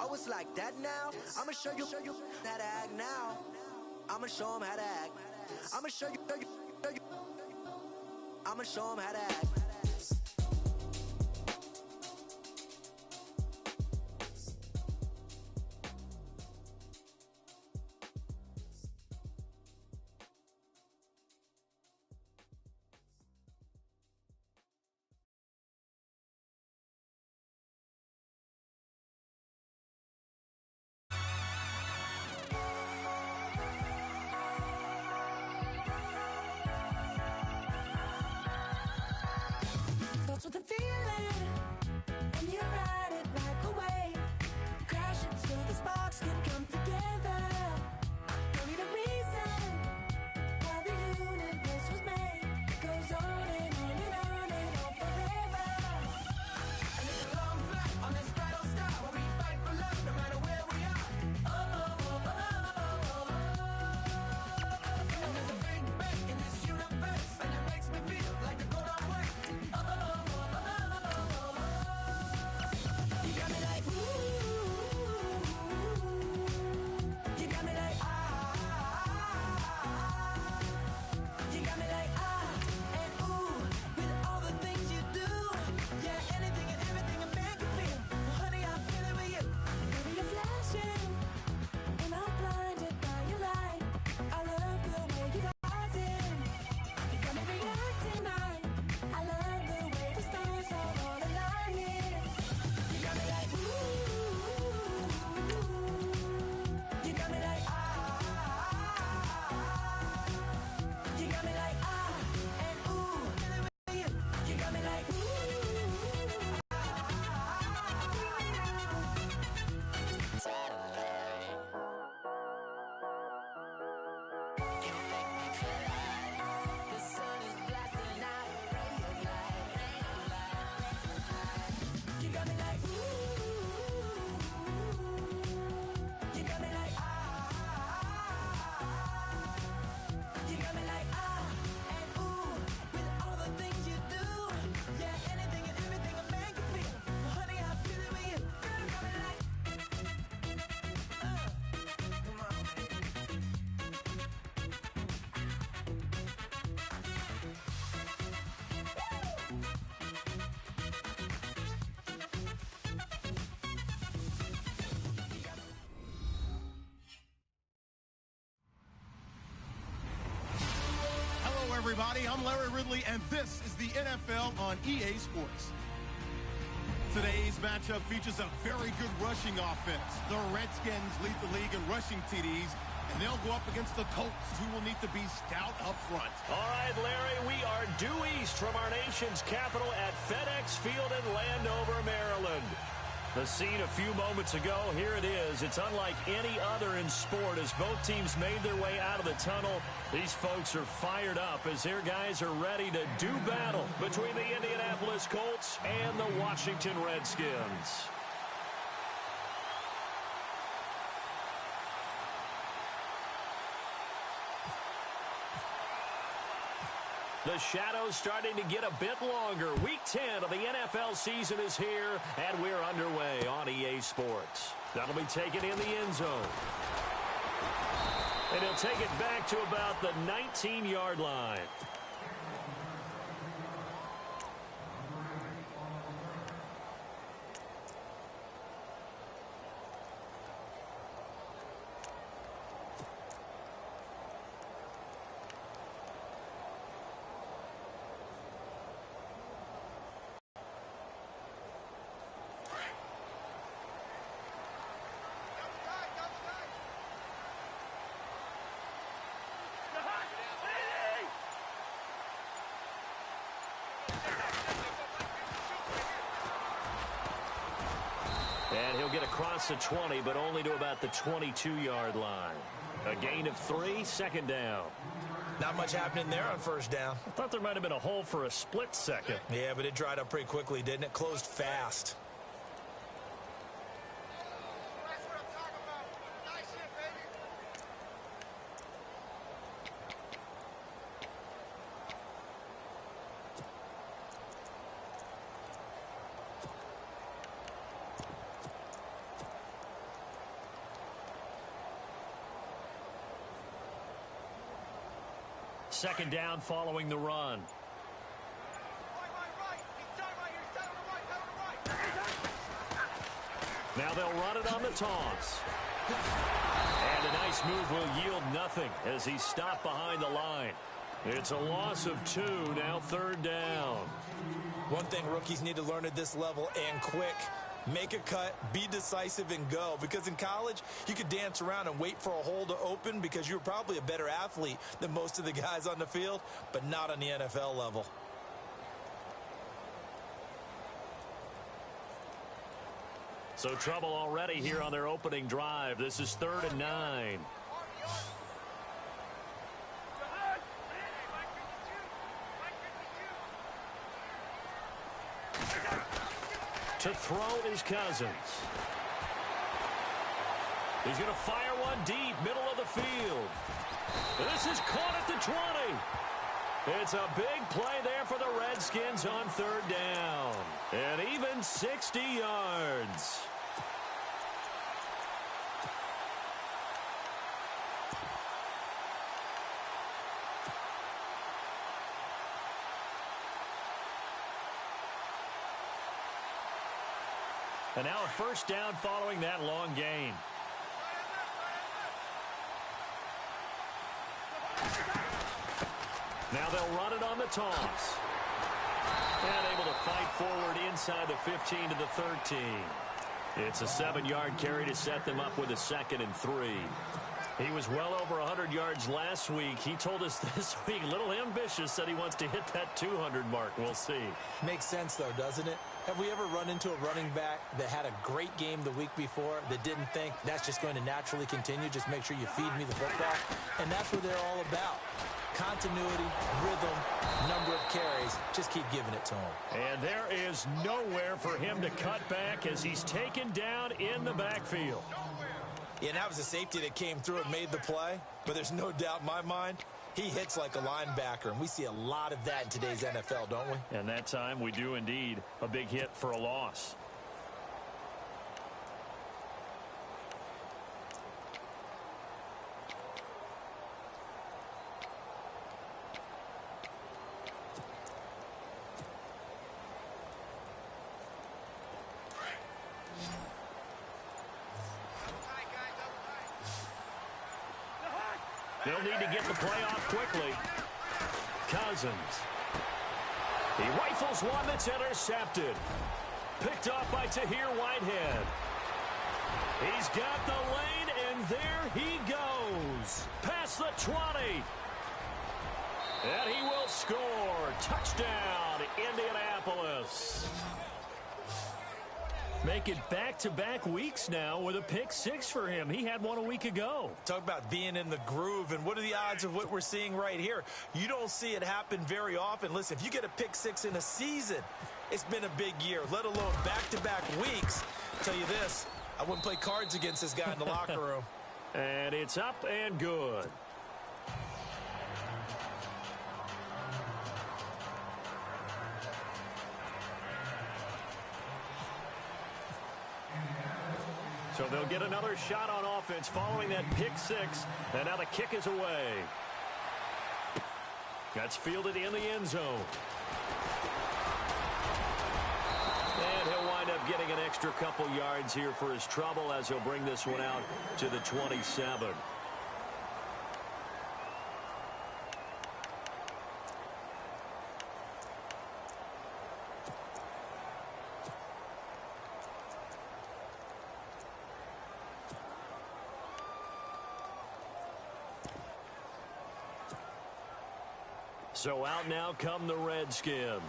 Oh, it's like that now? I'ma show you how to act now. I'ma show them how to act. I'ma show you. I'ma show them how to act. With the feeling, and you ride it like a wave, crashing so the sparks can come together. Don't need a reason why the universe was made. It goes on and on and on and on forever. And it's a long flight on this battle star where we fight for love no matter where we are. Oh, oh, oh, oh, oh, oh. And there's a big bang in this universe, and it makes me feel like the go don't work. Oh, oh, oh. Everybody, I'm Larry Ridley, and this is the NFL on EA Sports. Today's matchup features a very good rushing offense. The Redskins lead the league in rushing TDs, and they'll go up against the Colts, who will need to be stout up front. All right, Larry, we are due east from our nation's capital at FedEx Field in Landover, Maryland. The scene a few moments ago, here it is. It's unlike any other in sport as both teams made their way out of the tunnel. These folks are fired up as their guys are ready to do battle between the Indianapolis Colts and the Washington Redskins. The shadow's starting to get a bit longer. Week 10 of the NFL season is here, and we're underway on EA Sports. That'll be taken in the end zone. And he'll take it back to about the 19-yard line. And he'll get across the 20, but only to about the 22-yard line. A gain of 3, second down. Not much happening there on first down. I thought there might have been a hole for a split second. Yeah, but it dried up pretty quickly, didn't it? Closed fast. Second down following the run. Now they'll run it on the toss. And a nice move will yield nothing as he's stopped behind the line. It's a loss of 2, now third down. One thing rookies need to learn at this level, and quick. Make a cut, be decisive, and go. Because in college, you could dance around and wait for a hole to open because you're probably a better athlete than most of the guys on the field, but not on the NFL level. So trouble already here on their opening drive. This is 3rd and 9. To throw is Cousins. He's going to fire one deep, middle of the field. This is caught at the 20. It's a big play there for the Redskins on 3rd down. And even 60 yards. And now a first down following that long gain. Now they'll run it on the toss. And able to fight forward inside the 15 to the 13. It's a 7-yard carry to set them up with a 2nd and 3. He was well over 100 yards last week. He told us this week, a little ambitious, that he wants to hit that 200 mark. We'll see. Makes sense, though, doesn't it? Have we ever run into a running back that had a great game the week before that didn't think that's just going to naturally continue? Just make sure you feed me the football. And that's what they're all about. Continuity, rhythm, number of carries. Just keep giving it to him. And there is nowhere for him to cut back as he's taken down in the backfield. Yeah, and that was a safety that came through and made the play. But there's no doubt in my mind, he hits like a linebacker. And we see a lot of that in today's NFL, don't we? And that time we do indeed. A big hit for a loss. They'll need to get the play off quickly. Cousins. He rifles one that's intercepted. Picked off by Tahir Whitehead. He's got the lane, and there he goes. Past the 20. And he will score. Touchdown, Indianapolis. Make it back-to-back weeks now with a pick 6 for him. He had one a week ago. Talk about being in the groove, and what are the odds of what we're seeing right here? You don't see it happen very often. Listen, if you get a pick 6 in a season, it's been a big year, let alone back-to-back weeks. I'll tell you this, I wouldn't play cards against this guy in the locker room. And it's up and good. So they'll get another shot on offense following that pick 6. And now the kick is away. That's fielded in the end zone. And he'll wind up getting an extra couple yards here for his trouble as he'll bring this one out to the 27. So out now come the Redskins.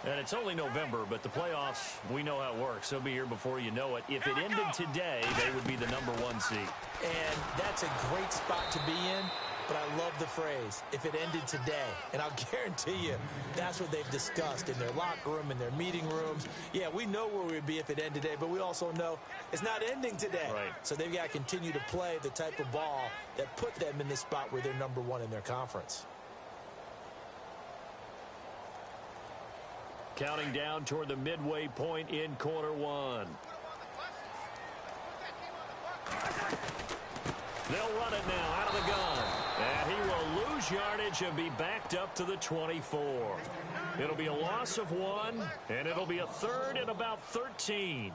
And it's only November, but the playoffs, we know how it works. They'll be here before you know it. If it ended today, they would be the #1 seed. And that's a great spot to be in, but I love the phrase, if it ended today. And I'll guarantee you, that's what they've discussed in their locker room, in their meeting rooms. Yeah, we know where we'd be if it ended today, but we also know it's not ending today. Right. So they've got to continue to play the type of ball that put them in the spot where they're #1 in their conference. Counting down toward the midway point in quarter 1. They'll run it now out of the gun. And he will lose lose yardage and be backed up to the 24. It'll be a loss of 1, and it'll be a 3rd and about 13.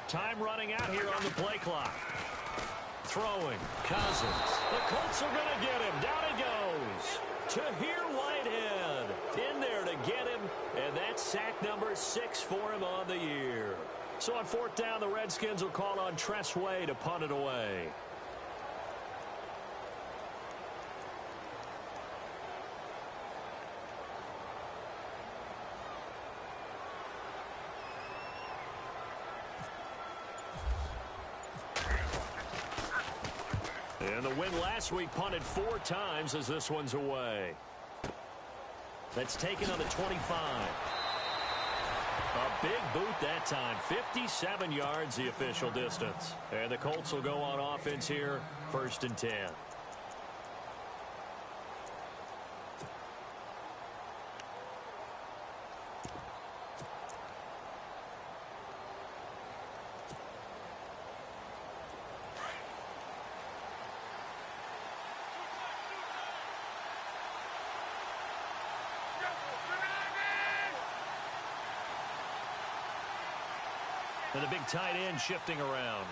Time running out here on the play clock. Throwing. Cousins. The Colts are going to get him. Down he goes. Tahir Whitehead in there to get him. And that's sack number 6 for him on the year. So on 4th down, the Redskins will call on Tress Way to punt it away. And the win last week punted 4 times as this one's away. That's taken on the 25. A big boot that time. 57 yards the official distance. And the Colts will go on offense here, 1st and 10. And the big tight end shifting around.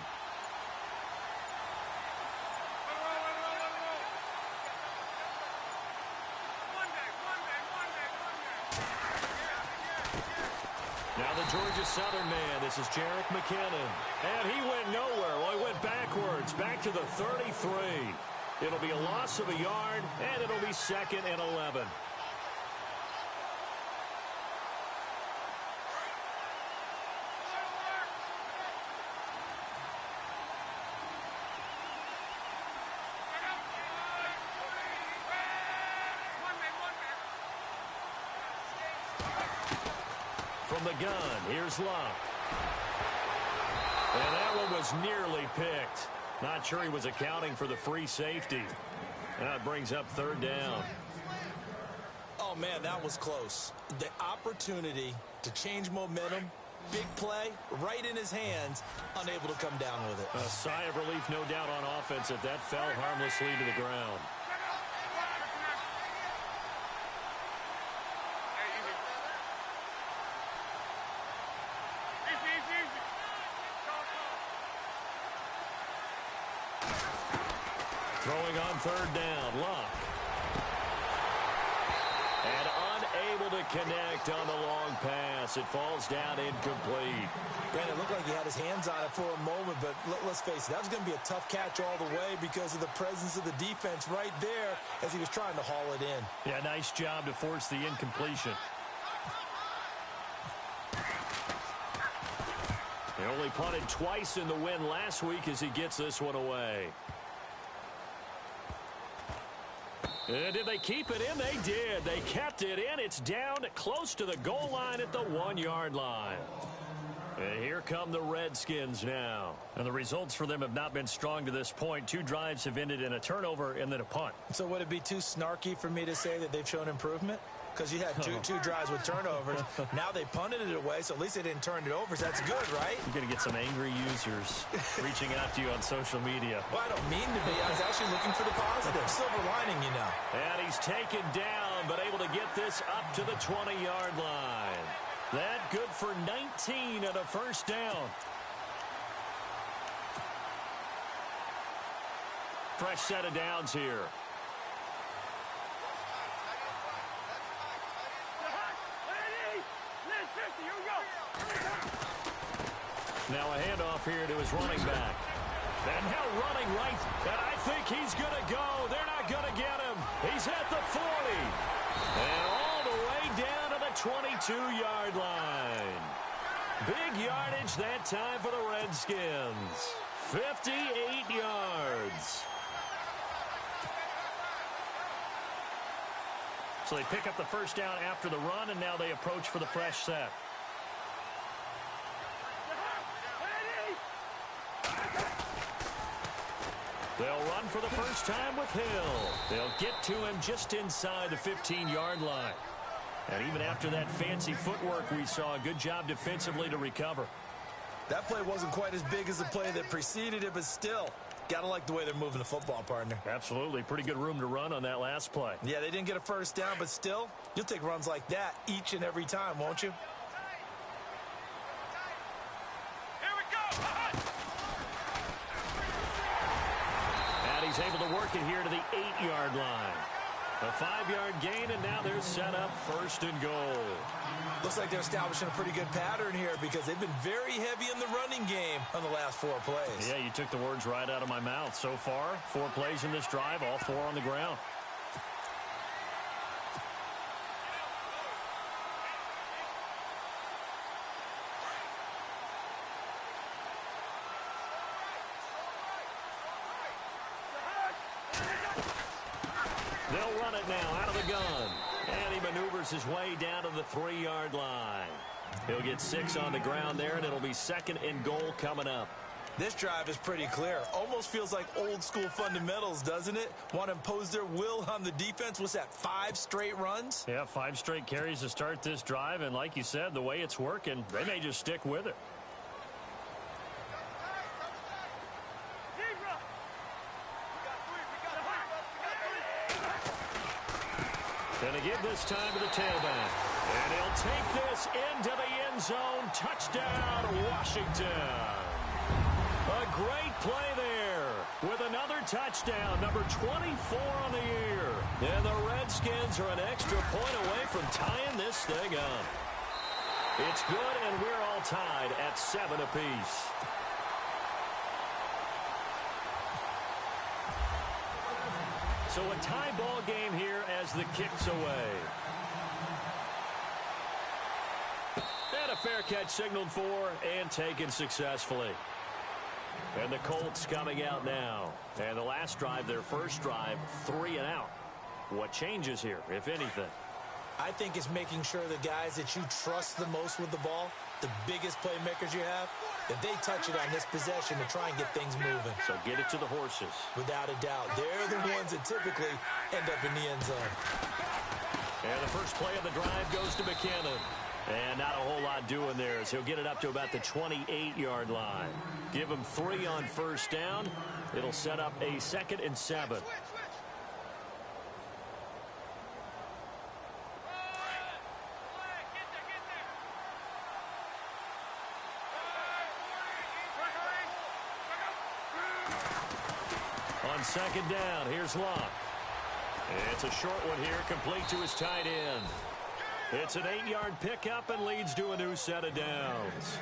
Now the Georgia Southern man. This is Jerick McKinnon. And he went nowhere. Well, he went backwards, back to the 33. It'll be a loss of a yard, and it'll be 2nd and 11. From the gun, here's Luck. And that one was nearly picked. Not sure he was accounting for the free safety. Now it brings up 3rd down. Oh, man, that was close. The opportunity to change momentum, big play, right in his hands, unable to come down with it. A sigh of relief, no doubt, on offense if that fell harmlessly to the ground. Throwing on 3rd down, Luck. And unable to connect on the long pass. It falls down incomplete. Brandon, it looked like he had his hands on it for a moment, but let's face it, that was going to be a tough catch all the way because of the presence of the defense right there as he was trying to haul it in. Yeah, nice job to force the incompletion. They only punted twice in the win last week as he gets this one away. And did they keep it in? They did. They kept it in. It's down close to the goal line at the 1-yard line. And here come the Redskins now. And the results for them have not been strong to this point. 2 drives have ended in a turnover and then a punt. So would it be too snarky for me to say that they've shown improvement? Because you had two drives with turnovers. Now they punted it away, so at least they didn't turn it over. So that's good, right? You're going to get some angry users reaching out to you on social media. Well, I don't mean to be. I was actually looking for the positive. Silver lining, you know. And he's taken down, but able to get this up to the 20-yard line. That good for 19 and a 1st down. Fresh set of downs here. Now a handoff here to his running back. And now running right. And I think he's going to go. They're not going to get him. He's at the 40. And all the way down to the 22-yard line. Big yardage that time for the Redskins. 58 yards. So they pick up the 1st down after the run, and now they approach for the fresh set. They'll run for the first time with Hill. They'll get to him just inside the 15-yard line. And even after that fancy footwork we saw, a good job defensively to recover. That play wasn't quite as big as the play that preceded it, but still, got to like the way they're moving the football, partner. Absolutely. Pretty good room to run on that last play. Yeah, they didn't get a first down, but still, you'll take runs like that each and every time, won't you? And he's able to work it here to the 8-yard line. A 5-yard gain, and now they're set up 1st and goal. Looks like they're establishing a pretty good pattern here because they've been very heavy in the running game on the last 4 plays. Yeah, you took the words right out of my mouth. So far, 4 plays in this drive, all 4 on the ground. They'll run it now out of the gun. And he maneuvers his way down to the 3-yard line. He'll get 6 on the ground there, and it'll be 2nd and goal coming up. This drive is pretty clear. Almost feels like old school fundamentals, doesn't it? Want to impose their will on the defense. What's that, 5 straight runs? Yeah, 5 straight carries to start this drive. And like you said, the way it's working, they may just stick with it. Going to give this time to the tailback. And he'll take this into the end zone. Touchdown, Washington. A great play there with another touchdown, number 24 on the year. And the Redskins are an extra point away from tying this thing up. It's good, and we're all tied at 7 apiece. So a tie ball game here as the kick's away. And a fair catch signaled for and taken successfully. And the Colts coming out now. And the last drive, their first drive, 3 and out. What changes here, if anything? I think it's making sure the guys that you trust the most with the ball, the biggest playmakers you have, that they touch it on this possession to try and get things moving. So get it to the horses. Without a doubt. They're the ones that typically end up in the end zone. And the first play of the drive goes to McKinnon. And not a whole lot doing there as he'll get it up to about the 28-yard line. Give him 3 on first down. It'll set up a 2nd and 7. On 2nd down, here's Luck. It's a short one here, complete to his tight end. It's an 8-yard pickup and leads to a new set of downs.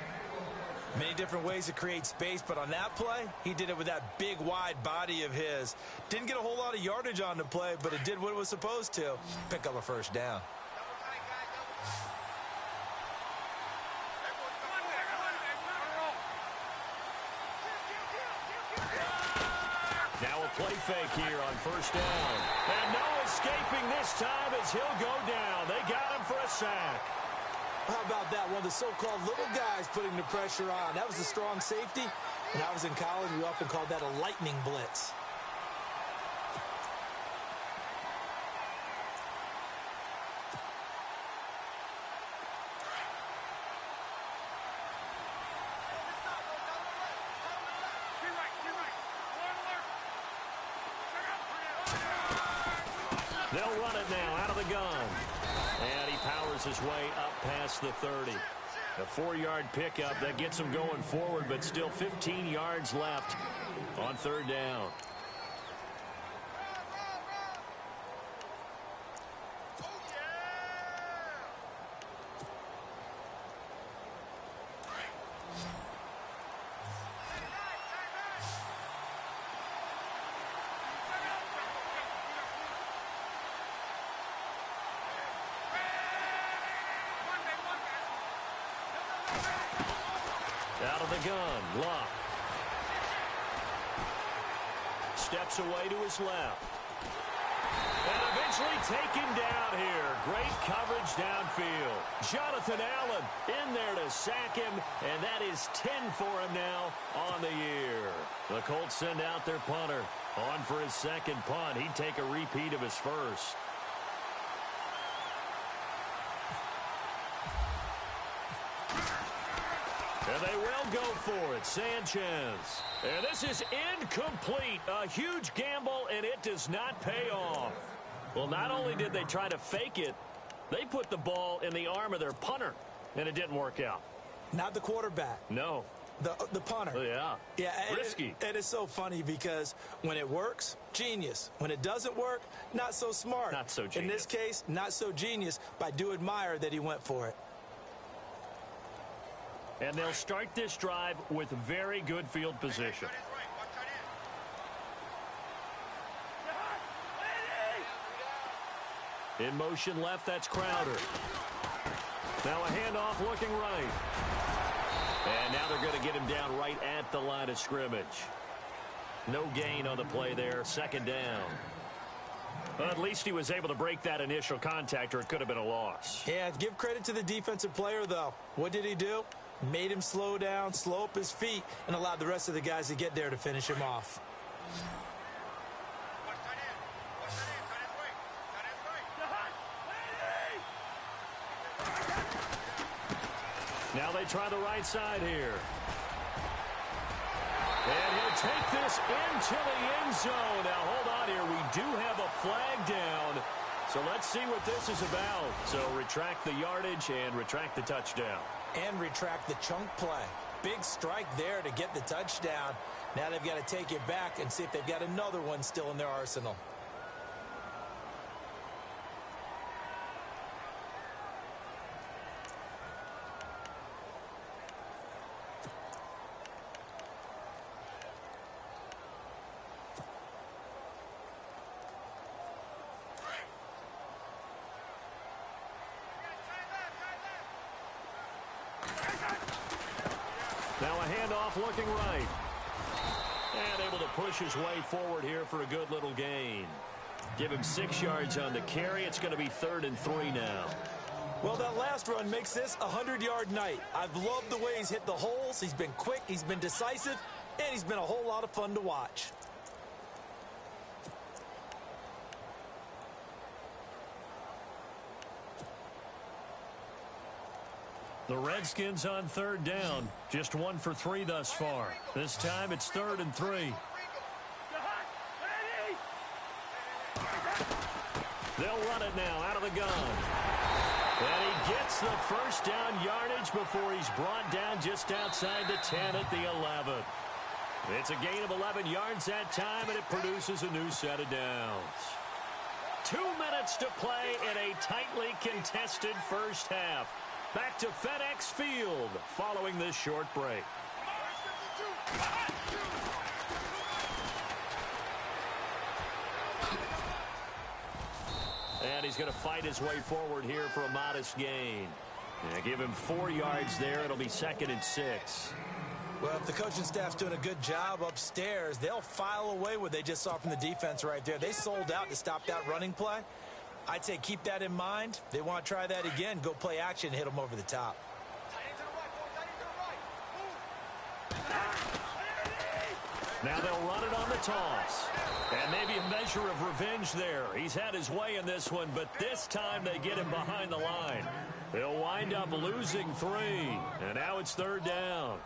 Many different ways to create space, but on that play, he did it with that big, wide body of his. Didn't get a whole lot of yardage on the play, but it did what it was supposed to. Pick up a first down. Now a play fake here on first down. And no escaping this time as he'll go down. They got him for a sack. How about that? One of the so-called little guys putting the pressure on. That was a strong safety. When I was in college, we often called that a lightning blitz. They'll run it now out of the gun. And he powers his way up past the 30. A 4-yard pickup that gets him going forward, but still 15 yards left on 3rd down. Out of the gun, Luck. Steps away to his left. And eventually taken down here. Great coverage downfield. Jonathan Allen in there to sack him, and that is 10 for him now on the year. The Colts send out their punter on for his second punt. He'd take a repeat of his first. And they will go for it. Sanchez. And this is incomplete. A huge gamble, and it does not pay off. Well, not only did they try to fake it, they put the ball in the arm of their punter, and it didn't work out. Not the quarterback. No. The punter. Yeah. Yeah. Risky. It is so funny because when it works, genius. When it doesn't work, not so smart. Not so genius. In this case, not so genius, but I do admire that he went for it. And they'll start this drive with very good field position. In motion left, that's Crowder. Now a handoff looking right. And now they're going to get him down right at the line of scrimmage. No gain on the play there, second down. Well, at least he was able to break that initial contact, or it could have been a loss. Yeah, give credit to the defensive player, though. What did he do? Made him slow down, slow up his feet, and allowed the rest of the guys to get there to finish him off. Now they try the right side here. And he'll take this into the end zone. Now, hold on here. We do have a flag down. So let's see what this is about. So retract the yardage and retract the touchdown. And retract the chunk play. Big strike there to get the touchdown. Now they've got to take it back and see if they've got another one still in their arsenal. Now a handoff looking right. And able to push his way forward here for a good little gain. Give him 6 yards on the carry. It's going to be 3rd and 3 now. Well, that last run makes this a 100-yard night. I've loved the way he's hit the holes. He's been quick, he's been decisive, and he's been a whole lot of fun to watch. The Redskins on 3rd down. Just 1 for 3 thus far. This time it's 3rd and 3. They'll run it now out of the gun. And he gets the first down yardage before he's brought down just outside the 10 at the 11. It's a gain of 11 yards that time, and it produces a new set of downs. 2 minutes to play in a tightly contested first half. Back to FedEx Field following this short break. And he's going to fight his way forward here for a modest gain. And give him 4 yards there. It'll be 2nd and 6. Well, if the coaching staff's doing a good job upstairs, they'll file away what they just saw from the defense right there. They sold out to stop that running play. I'd say keep that in mind. They want to try that again. Go play action, hit them over the top. Now they'll run it on the toss. And maybe a measure of revenge there. He's had his way in this one, but this time they get him behind the line. They'll wind up losing 3. And now it's 3rd down.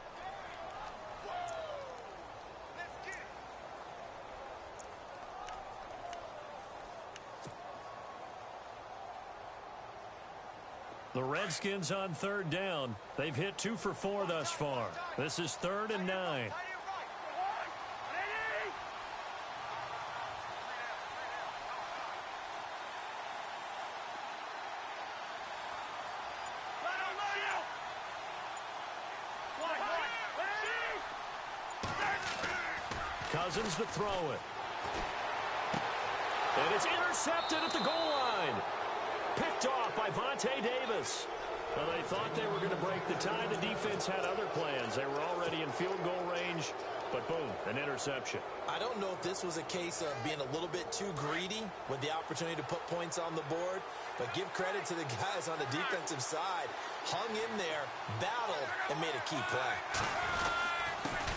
The Redskins on 3rd down. They've hit 2 for 4 thus far. This is 3rd and 9. Cousins to throw it. And it's intercepted at the goal line. Picked off by Vontae Davis. Well, they thought they were going to break the tie. The defense had other plans. They were already in field goal range. but boom, an interception. I don't know if this was a case of being a little bit too greedy with the opportunity to put points on the board, but give credit to the guys on the defensive side. Hung in there, battled, and made a key play.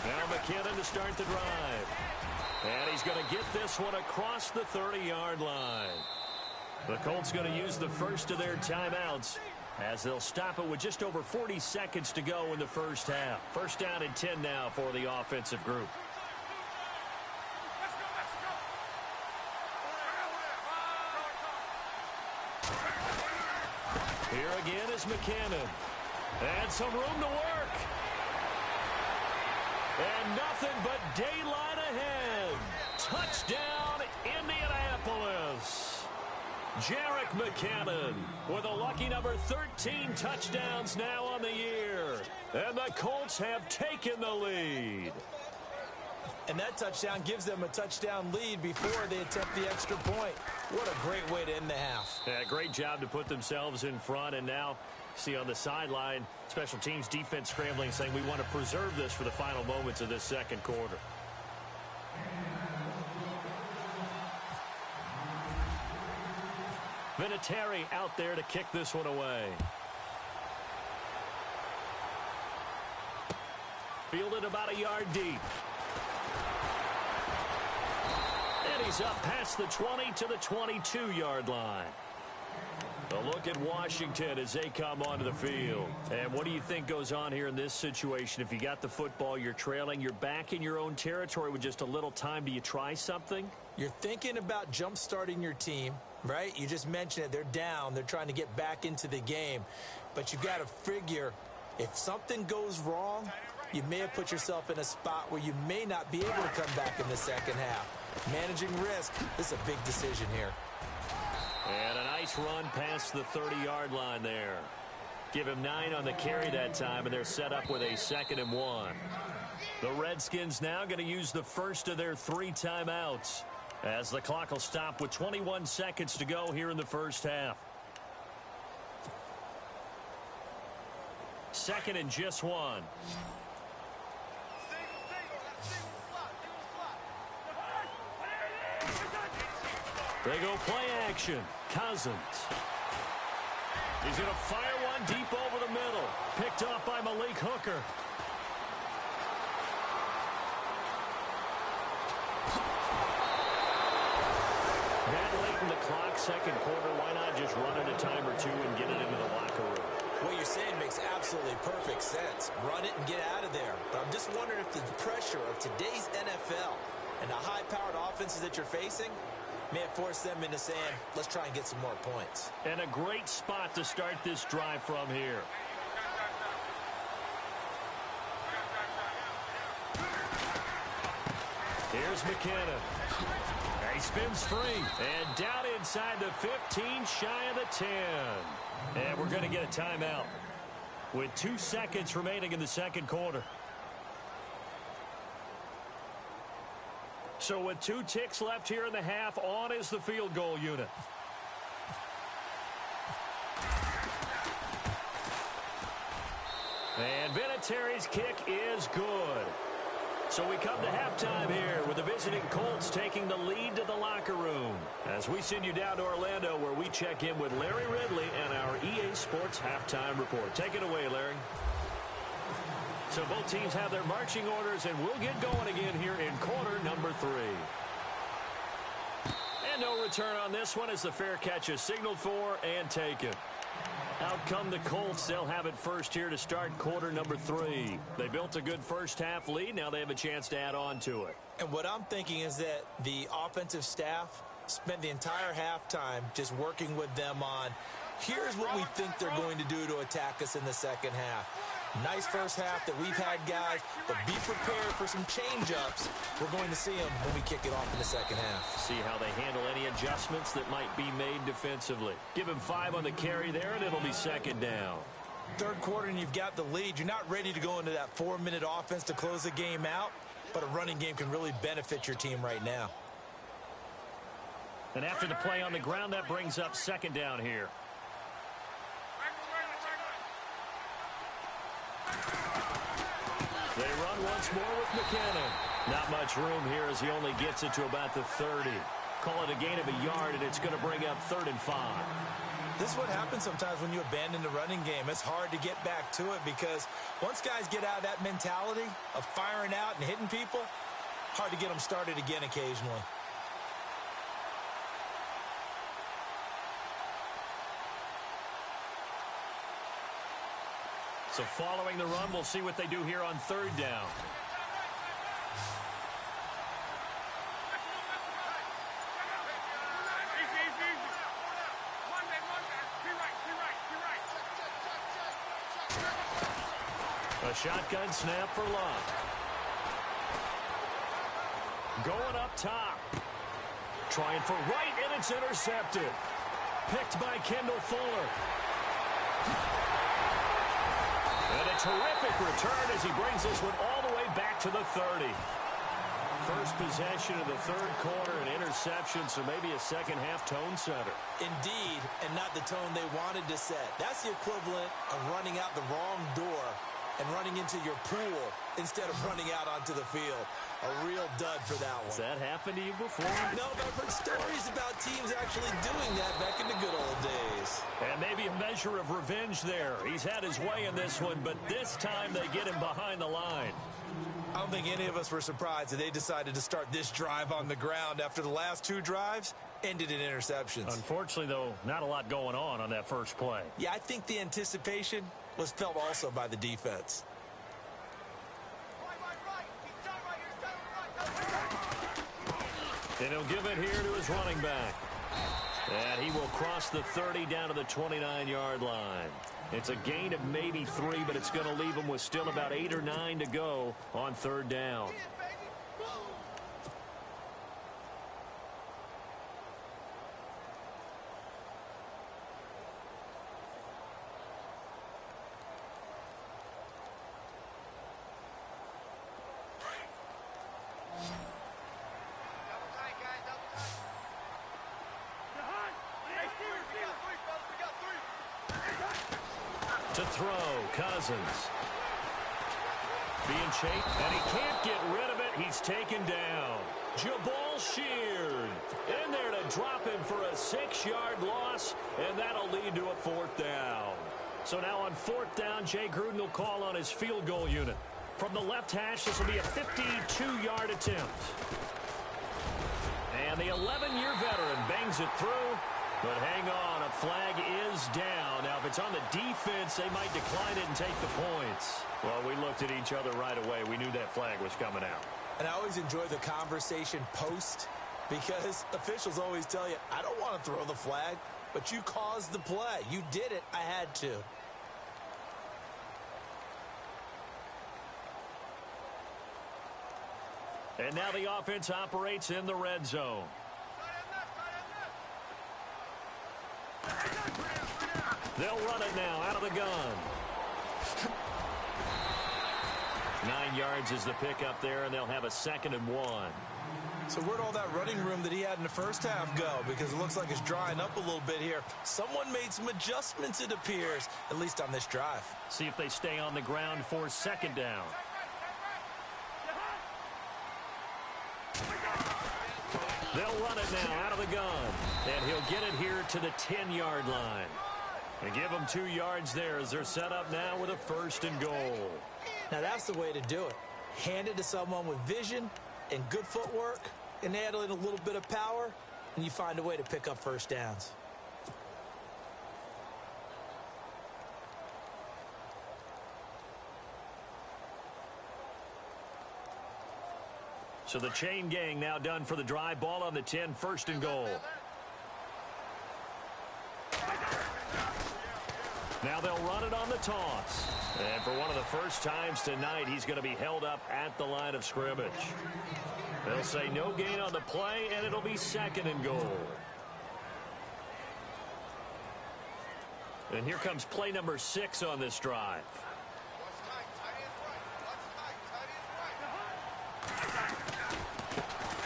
Now McKinnon to start the drive. And he's going to get this one across the 30-yard line. The Colts going to use the first of their timeouts as they'll stop it with just over 40 seconds to go in the first half. First down and 10 now for the offensive group. Here again is McKinnon. And some room to work. And nothing but daylight ahead. Touchdown, Indianapolis. Jerick McKinnon with a lucky number 13 touchdowns now on the year. And the Colts have taken the lead. And that touchdown gives them a touchdown lead before they attempt the extra point. What a great way to end the half. Yeah, great job to put themselves in front. And now, see on the sideline, special teams defense scrambling, saying we want to preserve this for the final moments of this second quarter. Vinatieri out there to kick this one away. Fielded about a yard deep. And he's up past the 20 to the 22-yard line. A look at Washington as they come onto the field. And what do you think goes on here in this situation? If you got the football, you're trailing, you're back in your own territory with just a little time. Do you try something? You're thinking about jump-starting your team, right? You just mentioned it. They're down. They're trying to get back into the game. But you got to figure if something goes wrong, you may have put yourself in a spot where you may not be able to come back in the second half. Managing risk, this is a big decision here. And a nice run past the 30-yard line there. Give him 9 on the carry that time, and they're set up with a 2nd and 1. The Redskins now going to use the first of their 3 timeouts as the clock will stop with 21 seconds to go here in the first half. 2nd and just 1. They go play action. Cousins. He's going to fire one deep over the middle. Picked off by Malik Hooker. That late in the clock, second quarter, why not just run it a time or two and get it into the locker room? What you're saying makes absolutely perfect sense. Run it and get out of there. But I'm just wondering if the pressure of today's NFL and the high-powered offenses that you're facing may have forced them into saying, let's try and get some more points. And a great spot to start this drive from here. Here's McKinnon. He spins free. And down inside the 15, shy of the 10. And we're going to get a timeout with 2 seconds remaining in the second quarter. So with 2 ticks left here in the half, on is the field goal unit. And Vinatieri's kick is good. So we come to halftime here with the visiting Colts taking the lead to the locker room as we send you down to Orlando where we check in with Larry Ridley and our EA Sports Halftime Report. Take it away, Larry. So both teams have their marching orders, and we'll get going again here in quarter number 3. And no return on this one as the fair catch is signaled for and taken. Out come the Colts. They'll have it first here to start quarter number 3. They built a good first half lead. Now they have a chance to add on to it. And what I'm thinking is that the offensive staff spent the entire halftime just working with them on, here's what we think they're going to do to attack us in the second half. Nice first half that we've had, guys, but be prepared for some change-ups. We're going to see them when we kick it off in the second half. See how they handle any adjustments that might be made defensively. Give him 5 on the carry there, and it'll be second down. Third quarter, and you've got the lead. You're not ready to go into that 4-minute offense to close the game out, but a running game can really benefit your team right now. And after the play on the ground, that brings up second down here. They run once once more with McKinnon. Not much room here as he only gets it to about the 30. Call it a gain of a yard, and it's going to bring up 3rd and 5. This is what happens sometimes when you abandon the running game. It's hard to get back to it because once guys get out of that mentality of firing out and hitting people, hard to get them started again occasionally. So following the run, we'll see what they do here on 3rd down. A shotgun snap for Love. Going up top. Trying for right, and it's intercepted. Picked by Kendall Fuller. And a terrific return as he brings this one all the way back to the 30. First possession of the 3rd quarter, an interception, so maybe a second-half tone setter. Indeed, and not the tone they wanted to set. That's the equivalent of running out the wrong door and running into your pool instead of running out onto the field. A real dud for that one. Has that happened to you before? No, but I've heard stories about teams actually doing that back in the good old days. And maybe a measure of revenge there. He's had his way in this one, but this time they get him behind the line. I don't think any of us were surprised that they decided to start this drive on the ground after the last 2 drives ended in interceptions. Unfortunately, though, not a lot going on that first play. Yeah, I think the anticipation was felt also by the defense. And he'll give it here to his running back. And he will cross the 30 down to the 29-yard line. It's a gain of maybe 3, but it's going to leave him with still about 8 or 9 to go on 3rd down. To throw, Cousins. Being chased, and he can't get rid of it. He's taken down. Jabal Sheard in there to drop him for a 6-yard loss, and that'll lead to a 4th down. So now on 4th down, Jay Gruden will call on his field goal unit. From the left hash, this will be a 52-yard attempt. And the 11-year veteran bangs it through. But hang on, a flag is down. Now, if it's on the defense, they might decline it and take the points. Well, we looked at each other right away. We knew that flag was coming out. And I always enjoy the conversation post because officials always tell you, I don't want to throw the flag, but you caused the play. You did it. I had to. And now the offense operates in the red zone. They'll run it now out of the gun. 9 yards is the pickup there, and they'll have a 2nd and 1. So where'd all that running room that he had in the first half go? Because it looks like it's drying up a little bit here. Someone made some adjustments, it appears, at least on this drive. See if they stay on the ground for 2nd down. They'll run it now out of the gun. And he'll get it here to the 10-yard line. And give them 2 yards there as they're set up now with a 1st and goal. Now that's the way to do it. Hand it to someone with vision and good footwork and add in a little bit of power, and you find a way to pick up 1st downs. So the chain gang now done for the drive. Ball on the 10, 1st and goal. Now they'll run it on the toss. And for one of the first times tonight, he's going to be held up at the line of scrimmage. They'll say no gain on the play, and it'll be 2nd and goal. And here comes play number 6 on this drive.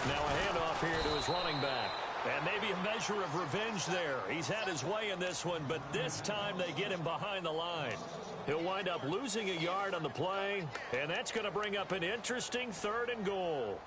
Now a handoff here to his running back. And maybe a measure measure of revenge there. He's had his way in this one, but this time they get him behind the line. He'll wind up losing a yard on the play, and that's going to bring up an interesting 3rd and goal.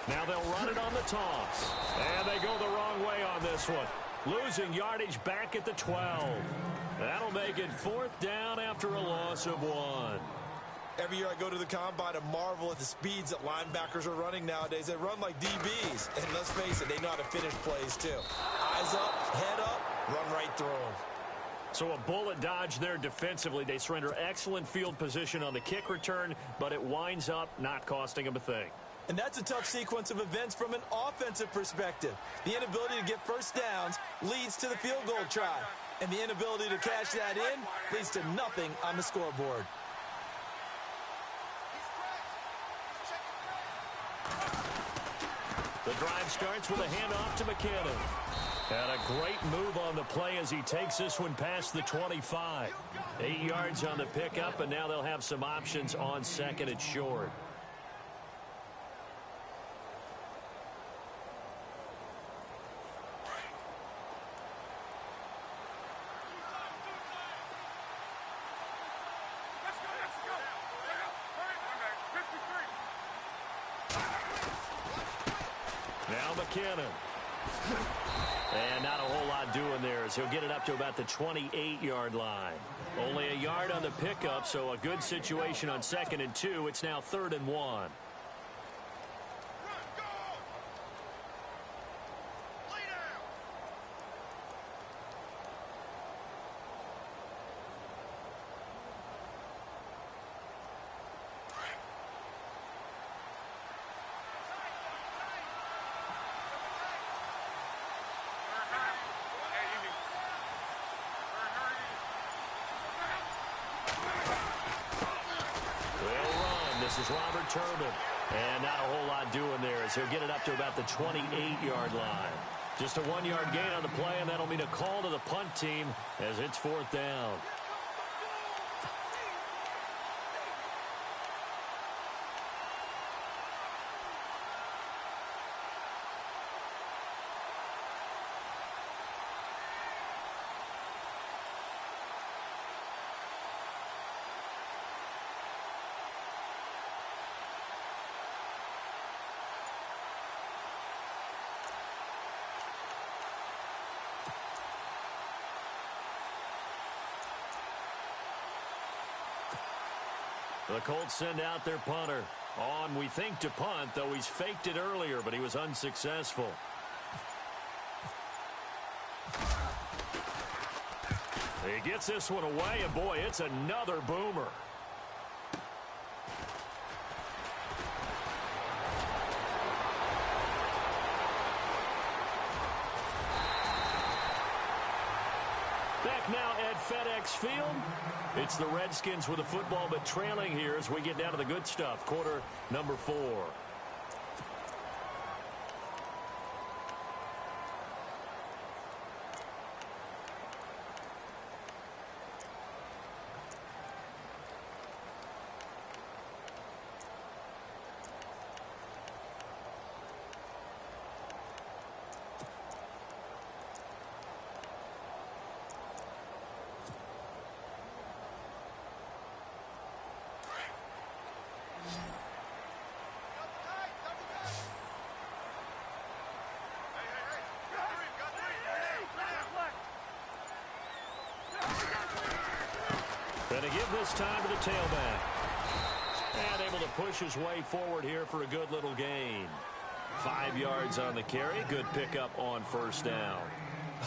Now they'll run it on the toss. And they go the wrong way on this one. Losing yardage back at the 12. That'll make it 4th down after a loss of 1. Every year I go to the combine and marvel at the speeds that linebackers are running nowadays. They run like DBs. And let's face it, they know how to finish plays too. Eyes up, head up, run right through them. So a bullet dodge there defensively. They surrender excellent field position on the kick return, but it winds up not costing them a thing. And that's a tough sequence of events from an offensive perspective. The inability to get first downs leads to the field goal try. And the inability to cash that in leads to nothing on the scoreboard. The drive starts with a handoff to McKinnon. And a great move on the play as he takes this one past the 25. 8 yards on the pickup, and now they'll have some options on 2nd and short. Now McKinnon. And not a whole lot doing there as he'll get it up to about the 28-yard line. Only a yard on the pickup, so a good situation on 2nd and 2. It's now 3rd and 1. This is Robert Turbin. And not a whole lot doing there as he'll get it up to about the 28-yard line. Just a 1-yard gain on the play, and that'll mean a call to the punt team as it's 4th down. The Colts send out their punter. On, we think, to punt, though he's faked it earlier, but he was unsuccessful. He gets this one away, and boy, it's another boomer. Back now at FedEx Field. It's the Redskins with the football, but trailing here as we get down to the good stuff. Quarter number 4. And to give this time to the tailback. And able to push his way forward here for a good little gain. 5 yards on the carry. Good pickup on 1st down.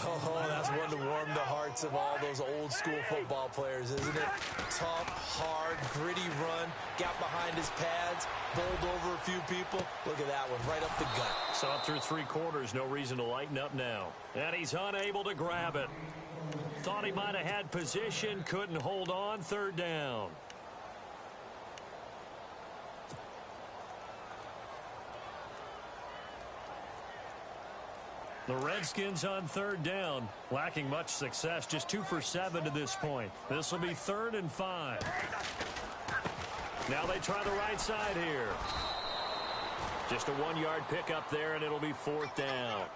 Oh, that's one to warm the hearts of all those old school football players, isn't it? Tough, hard, gritty run. Got behind his pads. Bowled over a few people. Look at that one, right up the gut. Saw it through 3 quarters. No reason to lighten up now. And he's unable to grab it. Thought he might have had position. Couldn't hold on. 3rd down. The Redskins on third down, lacking much success, just 2 for 7 to this point. This will be 3rd and 5. Now they try the right side here. Just a 1-yard pickup there, and it'll be 4th down.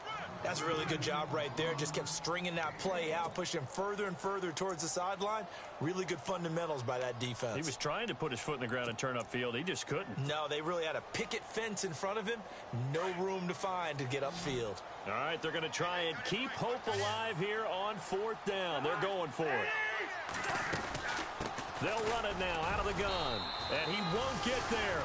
That's a really good job right there. Just kept stringing that play out, pushing further and further towards the sideline. Really good fundamentals by that defense. He was trying to put his foot in the ground and turn upfield. He just couldn't. No, they really had a picket fence in front of him. No room to find to get upfield. All right, they're going to try and keep hope alive here on 4th down. They're going for it. They'll run it now out of the gun, and he won't get there.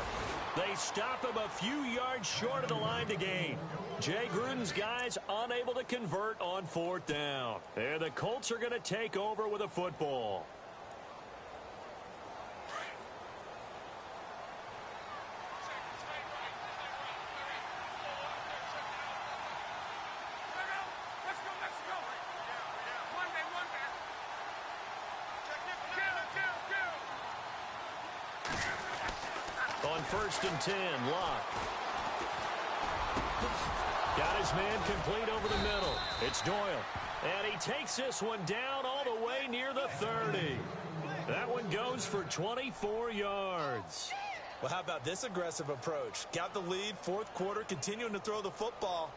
They stop him a few yards short of the line to gain. Jay Gruden's guys unable to convert on 4th down. And the Colts are going to take over with a football. On 1st and 10, Locke. Got his man complete over the middle. It's Doyle. And he takes this one down all the way near the 30. That one goes for 24 yards. Well, how about this aggressive approach? Got the lead, 4th quarter, continuing to throw the football.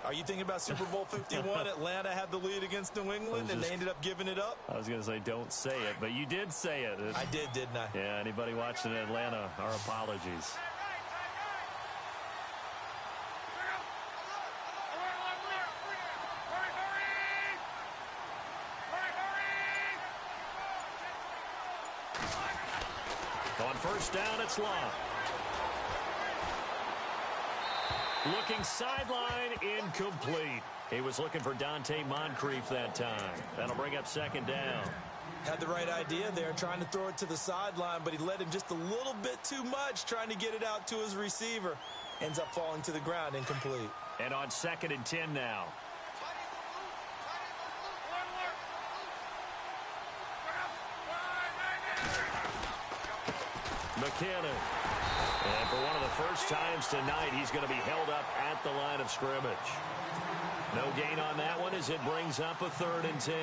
Are you thinking about Super Bowl 51? Atlanta had the lead against New England, and they ended up giving it up? I was going to say don't say it, but you did say it. I did, didn't I? Yeah, anybody watching in Atlanta, our apologies. On 1st down, it's Locke. Looking sideline, incomplete. He was looking for Dante Moncrief that time. That'll bring up 2nd down. Had the right idea there, trying to throw it to the sideline, but he led him just a little bit too much, trying to get it out to his receiver. Ends up falling to the ground, incomplete. And on 2nd and 10 now. McKinnon. And for one of the first times tonight, he's going to be held up at the line of scrimmage. No gain on that one as it brings up a 3rd and 10.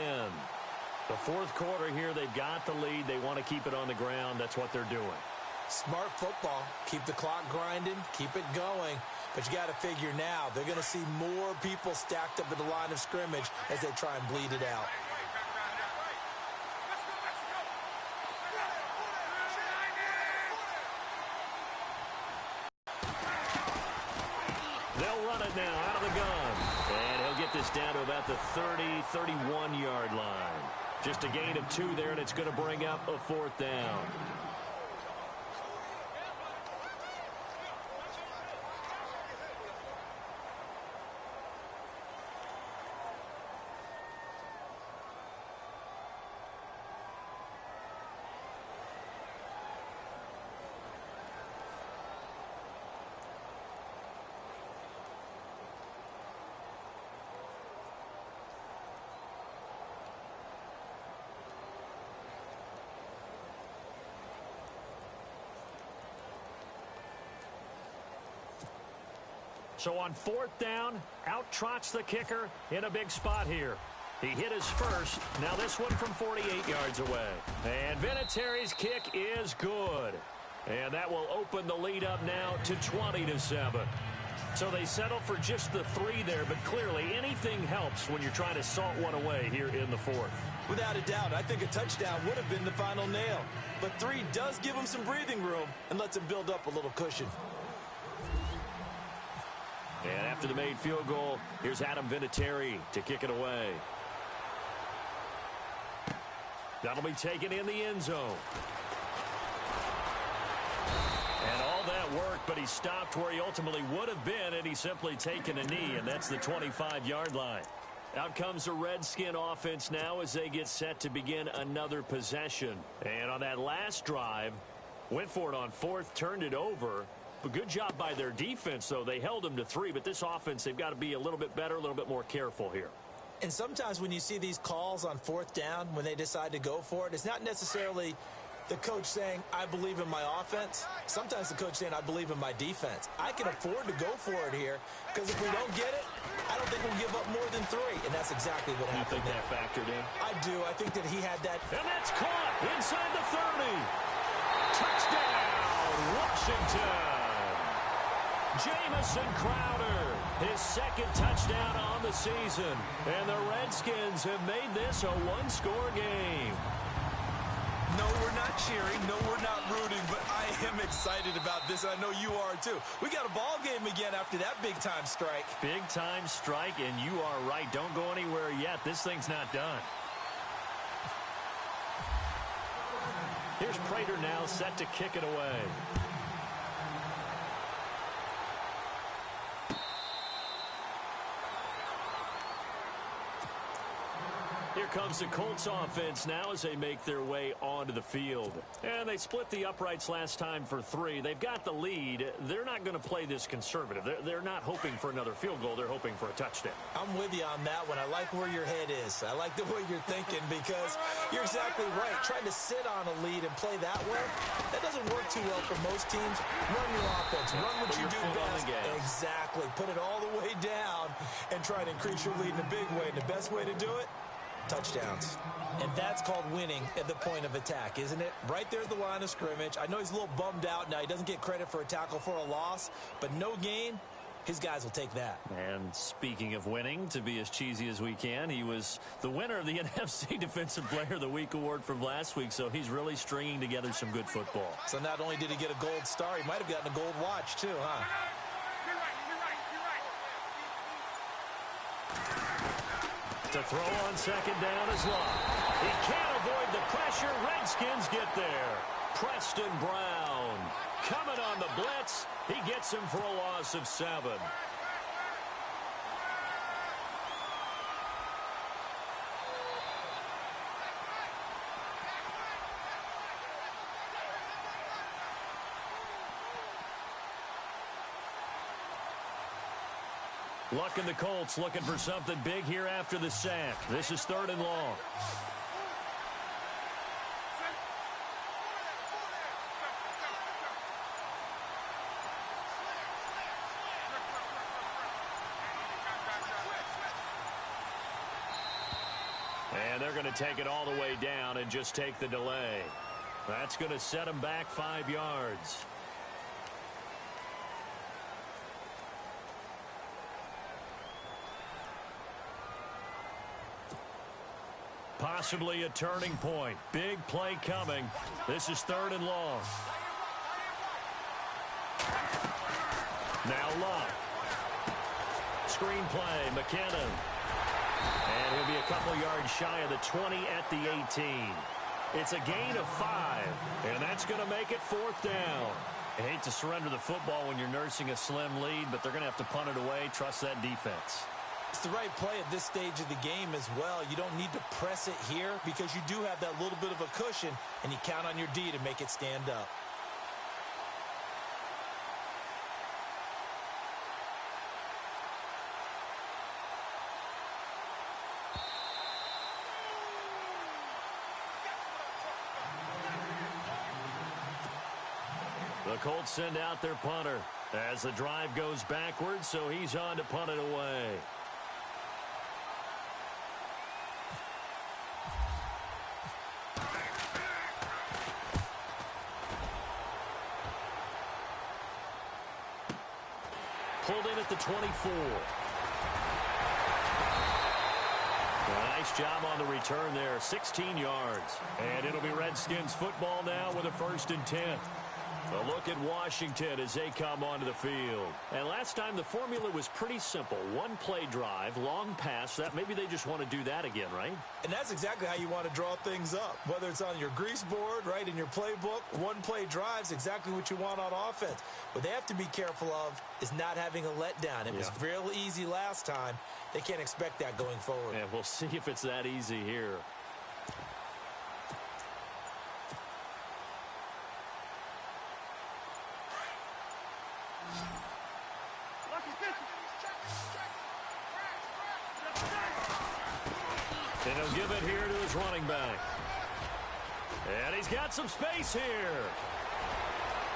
The 4th quarter here, they've got the lead. They want to keep it on the ground. That's what they're doing. Smart football. Keep the clock grinding. Keep it going. But you got to figure now, they're going to see more people stacked up at the line of scrimmage as they try and bleed it out. They'll run it now out of the gun. And he'll get this down to about the 30, 31-yard line. Just a gain of 2 there, and it's going to bring up a 4th down. So on 4th down, out trots the kicker in a big spot here. He hit his first. Now this one from 48 yards away. And Vinatieri's kick is good. And that will open the lead up now to 20-7. So they settle for just the 3 there, but clearly anything helps when you're trying to salt one away here in the 4th. Without a doubt, I think a touchdown would have been the final nail. But 3 does give him some breathing room and lets him build up a little cushion. And after the made field goal, here's Adam Vinatieri to kick it away. That'll be taken in the end zone. And all that worked, but he stopped where he ultimately would have been, and he's simply taken a knee, and that's the 25-yard line. Out comes the Redskin offense now as they get set to begin another possession. And on that last drive, went for it on 4th, turned it over. A good job by their defense, though. They held them to 3, but this offense, they've got to be a little bit better, a little bit more careful here. And sometimes when you see these calls on 4th down, when they decide to go for it, it's not necessarily the coach saying, I believe in my offense. Sometimes the coach saying, I believe in my defense. I can afford to go for it here because if we don't get it, I don't don't think we'll give up more than 3, and that's exactly what happened. You think that factored in? I do. I think that he had that. And that's caught inside the 30. Touchdown, Washington. Jamison Crowder, his second touchdown on the season. And the Redskins have made this a one-score game. No, we're not cheering. No, we're not rooting, but I am excited about this. I know you are, too. We got a ball game again after that big-time strike. Big-time strike, and you are right. Don't go anywhere yet. This thing's not done. Here's Prater now set to kick it away. Here comes the Colts offense now as they make their way onto the field. And they split the uprights last time for 3. They've got the lead. They're not going to play this conservative. They're not hoping for another field goal. They're hoping for a touchdown. I'm with you on that one. I like where your head is. I like the way you're thinking because you're exactly right. Trying to sit on a lead and play that way, that doesn't work too well for most teams. Run your offense. Run what you do best. Exactly. Put it all the way down and try to increase your lead in a big way. And the best way to do it? Touchdowns. And that's called winning at the point of attack, isn't it? Right there at the line of scrimmage. I know he's a little bummed out now. He doesn't get credit for a tackle for a loss, but no gain, his guys will take that. And speaking of winning, to be as cheesy as we can, he was the winner of the NFC Defensive Player of the Week award from last week, so he's really stringing together some good football. So not only did he get a gold star, he might have gotten a gold watch too, huh? To throw on second down is Love. He can't avoid the pressure. Redskins get there. Preston Brown coming on the blitz. He gets him for a loss of 7. Luck in the Colts looking for something big here after the sack. This is 3rd and long. And they're going to take it all the way down and just take the delay. That's going to set them back 5 yards. Possibly a turning point. Big play coming. This is 3rd and long. Now Love. Screen play, McKinnon. And he'll be a couple yards shy of the 20 at the 18. It's a gain of 5, and that's going to make it 4th down. I hate to surrender the football when you're nursing a slim lead, but they're going to have to punt it away. Trust that defense. It's the right play at this stage of the game as well. You don't need to press it here because you do have that little bit of a cushion, and you count on your D to make it stand up. The Colts send out their punter as the drive goes backwards, so he's on to punt it away. Pulled in at the 24. Nice job on the return there, 16 yards. And it'll be Redskins football now with a 1st and 10. A look at Washington as they come onto the field. And last time the formula was pretty simple. One play drive, long pass. That maybe they just want to do that again, right? And that's exactly how you want to draw things up. Whether it's on your grease board, right, in your playbook, one play drive's exactly what you want on offense. What they have to be careful of is not having a letdown. It was real easy last time. They can't expect that going forward. Yeah, we'll see if it's that easy here. And he'll give it here to his running back. And he's got some space here.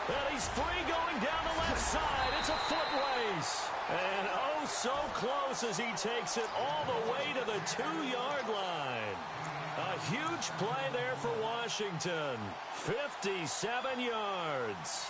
And he's free going down the left side. It's a foot race. And oh, so close as he takes it all the way to the 2-yard line. A huge play there for Washington. 57 yards.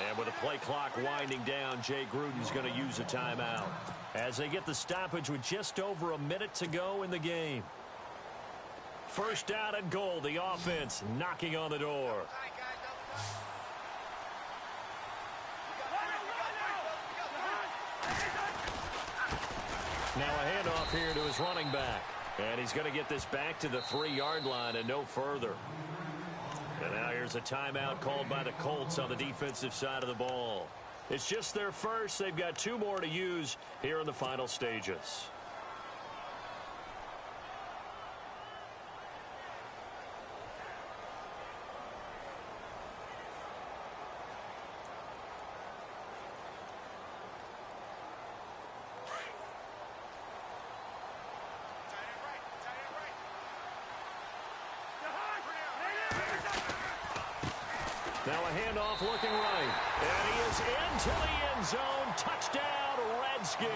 And with the play clock winding down, Jay Gruden's going to use a timeout as they get the stoppage with just over a minute to go in the game. First down and goal, the offense knocking on the door. Now a handoff here to his running back. And he's going to get this back to the 3-yard line and no further. And now here's a timeout called by the Colts on the defensive side of the ball. It's just their first. They've got 2 more to use here in the final stages. Now a handoff looking right. And he is into the end zone. Touchdown, Redskins.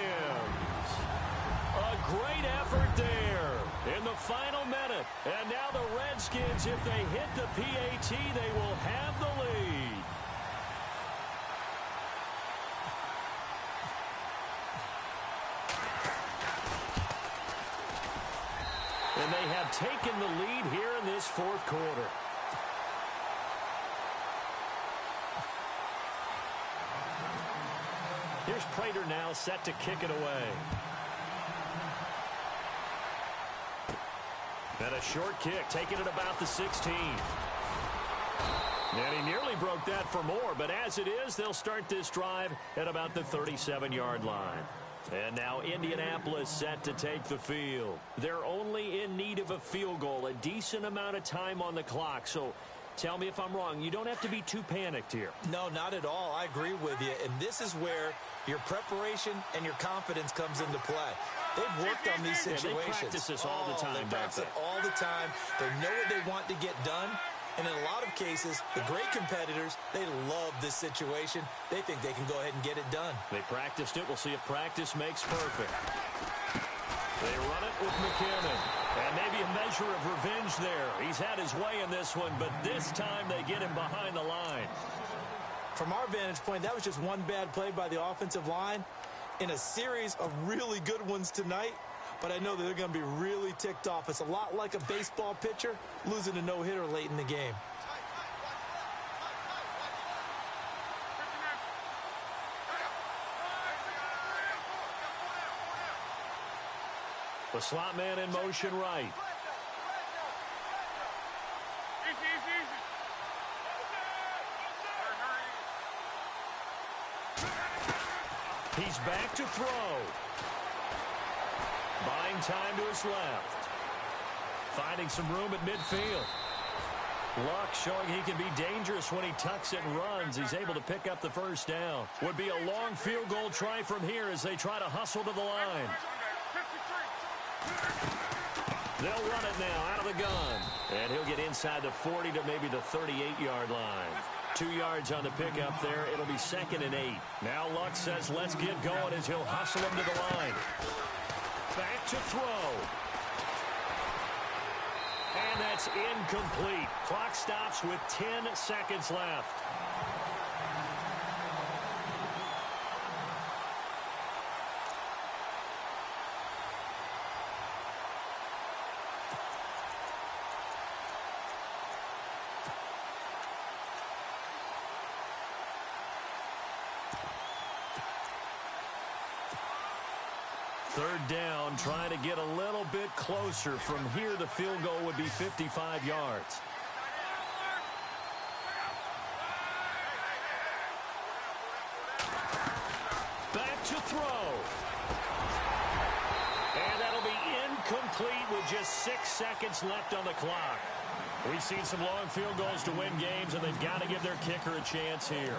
A great effort there in the final minute. And now the Redskins, if they hit the PAT, they will have the lead. And they have taken the lead here in this 4th quarter. Here's Prater now set to kick it away. And a short kick, taking it about the 16. And he nearly broke that for more, but as it is, they'll start this drive at about the 37-yard line. And now Indianapolis set to take the field. They're only in need of a field goal, a decent amount of time on the clock, so tell me if I'm wrong. You don't have to be too panicked here. No, not at all. I agree with you. And this is where your preparation and your confidence comes into play. They've worked on these situations. Yeah, they practice this all the time. They practice it all the time. They know what they want to get done. And in a lot of cases, the great competitors, they love this situation. They think they can go ahead and get it done. They practiced it. We'll see if practice makes perfect. They run it with McKinnon. And maybe a measure of revenge there. He's had his way in this one, but this time they get him behind the line. From our vantage point, that was just one bad play by the offensive line in a series of really good ones tonight. But I know that they're going to be really ticked off. It's a lot like a baseball pitcher losing a no-hitter late in the game. The slot man in motion right. He's back to throw. Buying time to his left. Finding some room at midfield. Luck showing he can be dangerous when he tucks it and runs. He's able to pick up the first down. Would be a long field goal try from here as they try to hustle to the line. They'll run it now out of the gun. And he'll get inside the 40 to maybe the 38-yard line. 2 yards on the pickup there. It'll be 2nd and 8. Now Luck says let's get going as he'll hustle him to the line. Back to throw. And that's incomplete. Clock stops with 10 seconds left. Third down, trying to get a little bit closer. From here, the field goal would be 55 yards. just 6 seconds left on the clock. We've seen some long field goals to win games, and they've got to give their kicker a chance here.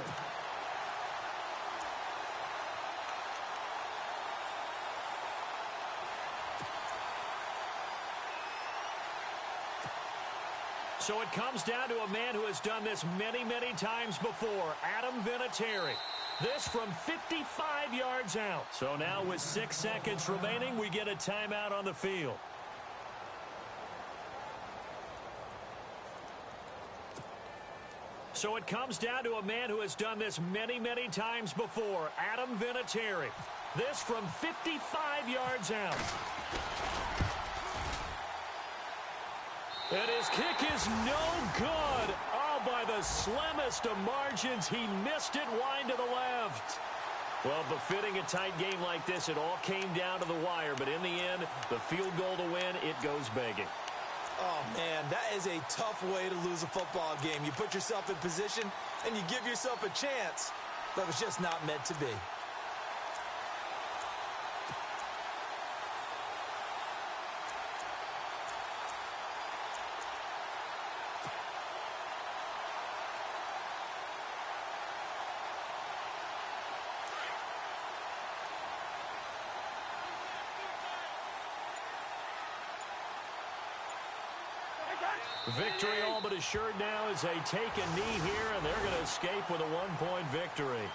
So it comes down to a man who has done this many, many times before, Adam Vinatieri. This from 55 yards out. So now with 6 seconds remaining, we get a timeout on the field. So it comes down to a man who has done this many, many times before, Adam Vinatieri. This from 55 yards out. And his kick is no good. Oh, by the slimmest of margins, he missed it wide to the left. Well, befitting a tight game like this, it all came down to the wire. But in the end, the field goal to win, it goes begging. Oh, man, that is a tough way to lose a football game. You put yourself in position, and you give yourself a chance. But it's just not meant to be. Victory all but assured now as they take a knee here, and they're going to escape with a one-point victory.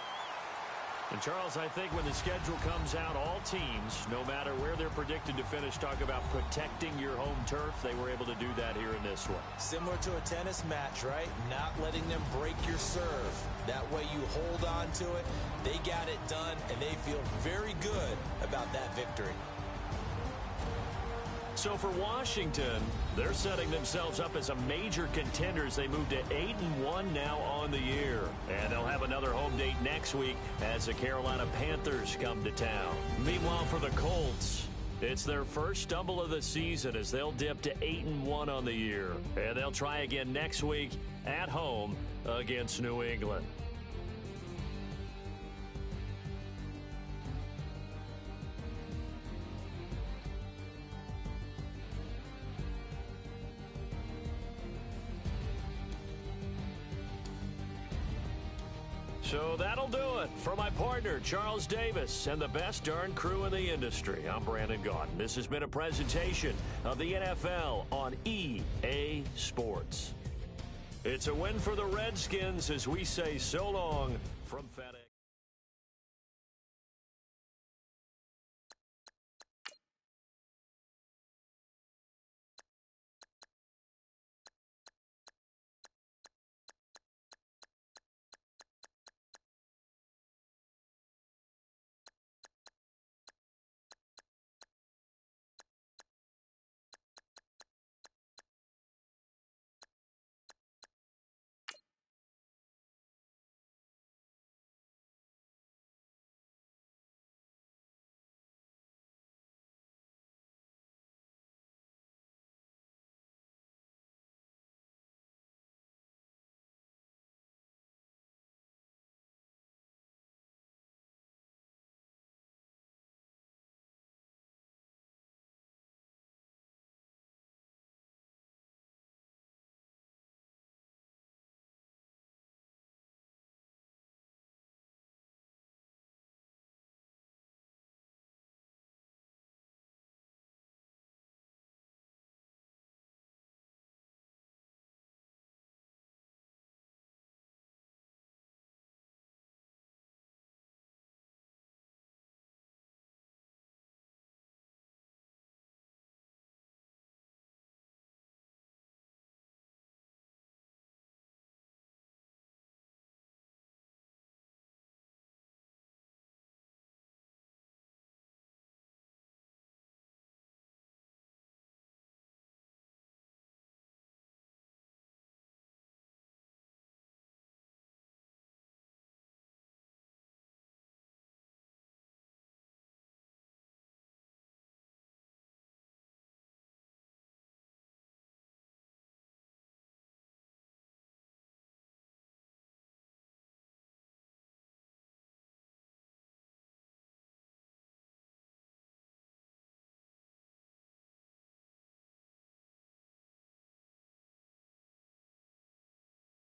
And, Charles, I think when the schedule comes out, all teams, no matter where they're predicted to finish, talk about protecting your home turf. They were able to do that here in this one. Similar to a tennis match, right? Not letting them break your serve. That way you hold on to it. They got it done, and they feel very good about that victory. So for Washington, they're setting themselves up as a major contender as they move to 8-1 now on the year. And they'll have another home date next week as the Carolina Panthers come to town. Meanwhile, for the Colts, it's their first stumble of the season as they'll dip to 8-1 on the year. And they'll try again next week at home against New England. So that'll do it. For my partner, Charles Davis, and the best darn crew in the industry, I'm Brandon Gaudin. This has been a presentation of the NFL on EA Sports. It's a win for the Redskins as we say so long from FedEx.